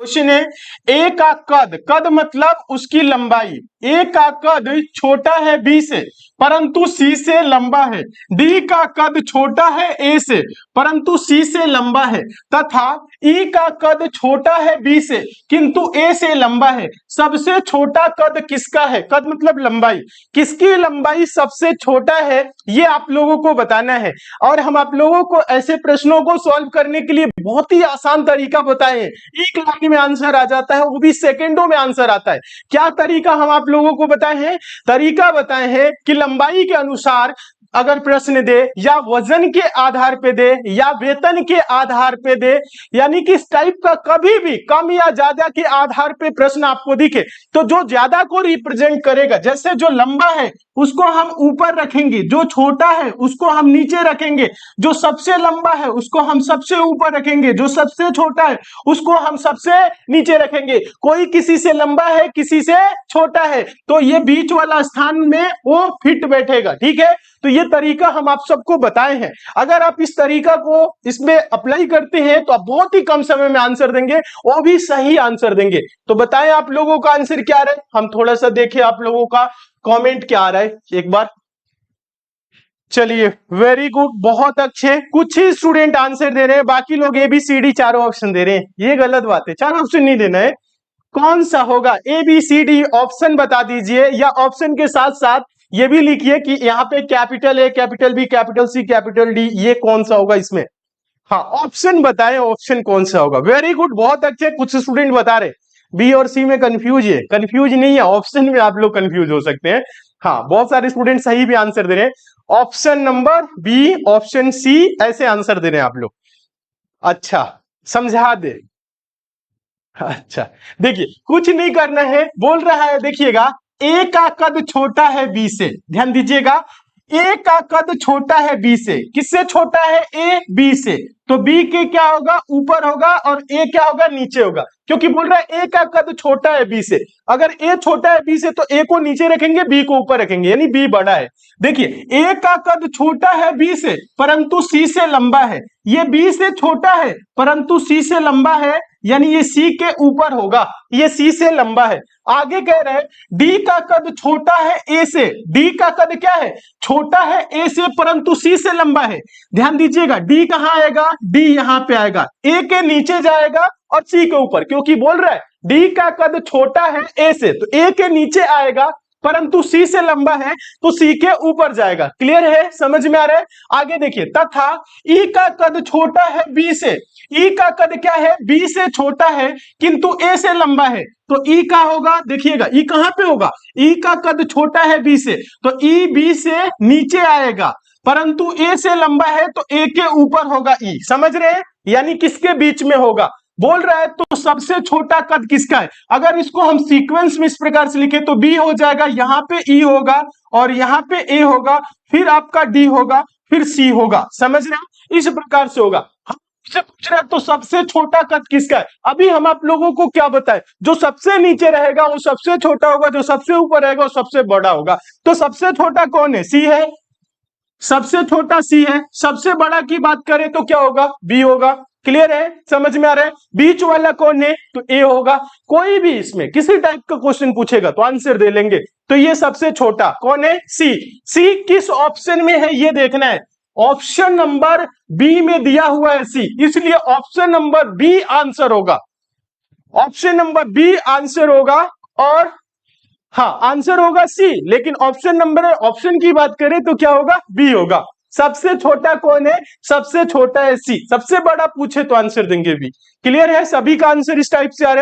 Question है ए का कद, कद मतलब उसकी लंबाई, ए का कद छोटा है बी से परंतु सी से लंबा है, डी का कद छोटा है ए से परंतु सी से लंबा है, तथा ई का कद छोटा है बी से किंतु ए से लंबा है। सबसे छोटा कद किसका है? कद मतलब लंबाई, किसकी लंबाई सबसे छोटा है ये आप लोगों को बताना है। और हम आप लोगों को ऐसे प्रश्नों को सॉल्व करने के लिए बहुत ही आसान तरीका बताए हैं, एक लाइन में आंसर आ जाता है, वो भी सेकंडों में आंसर आता है। क्या तरीका हम आप लोगों को बताए हैं? तरीका बताए हैं कि लंबाई के अनुसार अगर प्रश्न दे या वजन के आधार पे दे या वेतन के आधार पे दे, यानी कि इस टाइप का कभी भी कम या ज्यादा के आधार पे प्रश्न आपको दिखे तो जो ज्यादा को रिप्रेजेंट करेगा, जैसे जो लंबा है उसको हम ऊपर रखेंगे, जो छोटा है उसको हम नीचे रखेंगे, जो सबसे लंबा है उसको हम सबसे ऊपर रखेंगे, जो सबसे छोटा है उसको हम सबसे नीचे रखेंगे। कोई किसी से लंबा है किसी से छोटा है तो ये बीच वाला स्थान में वो फिट बैठेगा। ठीक है, तो ये तरीका हम आप सबको बताए हैं। अगर आप इस तरीका को इसमें अप्लाई करते हैं तो आप बहुत ही कम समय में आंसर देंगे, वो भी सही आंसर देंगे। तो बताएं आप लोगों का आंसर क्या रहा है, हम थोड़ा सा देखें आप लोगों का कमेंट क्या आ रहा है एक बार। चलिए वेरी गुड, बहुत अच्छे, कुछ ही स्टूडेंट आंसर दे रहे हैं, बाकी लोग ए बी सी डी चारों ऑप्शन दे रहे हैं, ये गलत बात है, चारों ऑप्शन नहीं देना है। कौन सा होगा? A B C D option बता दीजिए, या ऑप्शन के साथ साथ ये भी लिखिए कि यहाँ पे capital A, capital B, capital C, capital D, ये कौन सा होगा इसमें। हाँ ऑप्शन बताएं, ऑप्शन कौन सा होगा। वेरी गुड, बहुत अच्छे, कुछ स्टूडेंट बता रहे बी और सी में कंफ्यूज है, कंफ्यूज नहीं है, ऑप्शन में आप लोग कंफ्यूज हो सकते हैं। हाँ बहुत सारे स्टूडेंट सही भी आंसर दे रहे हैं, option number B, option C, ऐसे आंसर दे रहे हैं आप लोग। अच्छा समझा दे, अच्छा देखिए कुछ नहीं करना है, बोल रहा है देखिएगा ए का कद छोटा है बी से, ध्यान दीजिएगा ए का कद छोटा है बी से, किससे छोटा है? ए बी से, तो बी के क्या होगा? ऊपर होगा, और ए क्या होगा? नीचे होगा, क्योंकि बोल रहा है ए का कद छोटा है बी से। अगर ए छोटा है बी से तो ए को नीचे रखेंगे, बी को ऊपर रखेंगे, यानी बी बड़ा है। देखिए ए का कद छोटा है बी से परंतु सी से लंबा है, ये बी से छोटा है परंतु सी से लंबा है, यानी ये सी के ऊपर होगा, ये सी से लंबा है। आगे कह रहे हैं डी का कद छोटा है ए से, डी का कद क्या है? छोटा है ए से परंतु सी से लंबा है। ध्यान दीजिएगा डी कहां आएगा? डी यहां पे आएगा, ए के नीचे जाएगा और सी के ऊपर, क्योंकि बोल रहा है डी का कद छोटा है ए से, तो ए के नीचे आएगा परंतु सी से लंबा है तो सी के ऊपर जाएगा। क्लियर है, समझ में आ रहा है? आगे देखिए, तथा ई का कद छोटा है बी से, ई का कद क्या है? बी से छोटा है किंतु ए से लंबा है, तो ई का होगा, देखिएगा ई कहां पे होगा? ई का कद छोटा है बी से, तो ई बी से नीचे आएगा परंतु ए से लंबा है तो ए के ऊपर होगा ई। समझ रहे हैं? यानी किसके बीच में होगा बोल रहा है, तो सबसे छोटा कद किसका है? अगर इसको हम सीक्वेंस में इस प्रकार से लिखे तो बी हो जाएगा, यहां पे ई होगा और यहां पे ए होगा, फिर आपका डी होगा, फिर सी होगा। समझ रहे हैं? इस प्रकार से होगा। से पूछ रहा है तो सबसे छोटा कद किसका है? अभी हम आप लोगों को क्या बताएं, जो सबसे नीचे रहेगा वो सबसे छोटा होगा, जो सबसे ऊपर रहेगा वो सबसे बड़ा होगा। तो सबसे छोटा कौन है? सी है, सबसे छोटा सी है। सबसे बड़ा की बात करें तो क्या होगा? बी होगा। क्लियर है, समझ में आ रहा है? बीच वाला कौन है? तो ए होगा। कोई भी इसमें किसी टाइप का क्वेश्चन पूछेगा तो आंसर दे लेंगे। तो ये सबसे छोटा कौन है? सी। सी किस ऑप्शन में है ये देखना है, ऑप्शन नंबर बी में दिया हुआ है सी, इसलिए ऑप्शन नंबर बी आंसर होगा, ऑप्शन नंबर बी आंसर होगा। और हाँ आंसर होगा सी, लेकिन ऑप्शन नंबर, ऑप्शन की बात करें तो क्या होगा? बी होगा। सबसे छोटा कौन है? सबसे छोटा है सी, सबसे बड़ा पूछे तो आंसर देंगे बी। क्लियर है? सभी का आंसर इस टाइप से आ रहा है।